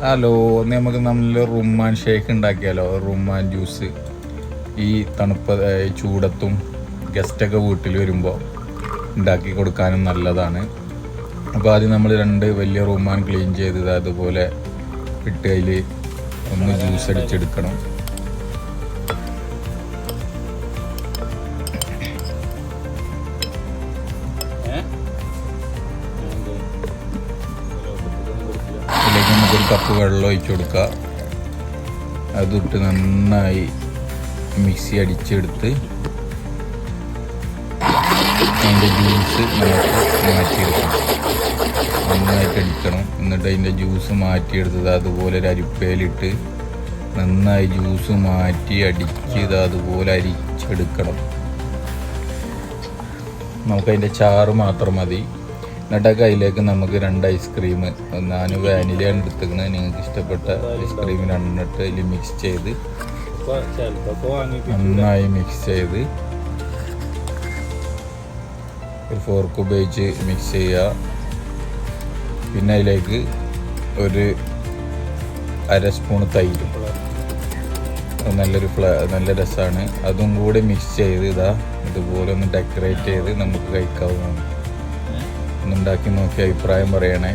Hello, നമുക്ക് നല്ല Rumman shake ഉണ്ടാക്കിയാലോ? റുമ്മാൻ ജ്യൂസ് ഈ ചൂടത്തും ഗസ്റ്റൊക്കെ വീട്ടിൽ വരുമ്പോൾ ഉണ്ടാക്കി കൊടുക്കാനും നല്ലതാണ്. അപ്പോൾ ആദ്യം നമ്മൾ 2 വലിയ റുമ്മാൻ ക്ലീൻ ചെയ്തത് അതുപോലെ ഇട്ട് അതിൽ ഒന്ന് ജ്യൂസ് അടിച്ചെടുക്കണം. ഇതിലേക്ക് നമുക്കൊരു കപ്പ് വെള്ളം ഒഴിച്ചു കൊടുക്കുക. അതിട്ട് നന്നായി മിക്സി അടിച്ചെടുത്ത് അതിൻ്റെ ജ്യൂസ് നമുക്ക് മാറ്റിയെടുക്കണം. നന്നായിട്ട് അടിക്കണം. എന്നിട്ട് അതിൻ്റെ ജ്യൂസ് മാറ്റിയെടുത്തത് അതുപോലെ ഒരു അരിപ്പയിലിട്ട് നന്നായി ജ്യൂസ് മാറ്റി അടിച്ച് അതുപോലെ അരിച്ചെടുക്കണം. നമുക്കതിൻ്റെ ചാറ് മാത്രം മതി. എന്നിട്ടൊക്കെ അതിലേക്ക് നമുക്ക് 2 ഐസ്ക്രീം, ഞാൻ വാനിലയാണ് എടുത്തിരിക്കുന്നത്, നിങ്ങൾക്ക് ഇഷ്ടപ്പെട്ട ഐസ്ക്രീം 2 അതിൽ മിക്സ് ചെയ്ത് നന്നായി മിക്സ് ചെയ്ത് ഒരു ഫോർക്ക് ഉപയോഗിച്ച് മിക്സ് ചെയ്യുക. പിന്നെ അതിലേക്ക് ഒരു 1/2 സ്പൂൺ തൈര്, നല്ല രസമാണ്. അതും കൂടി മിക്സ് ചെയ്ത് ഇതുപോലെ ഒന്ന് ഡെക്കറേറ്റ് ചെയ്ത് നമുക്ക് കഴിക്കാവുന്നതാണ്. ഒന്നുണ്ടാക്കി നോക്കി അഭിപ്രായം പറയണേ.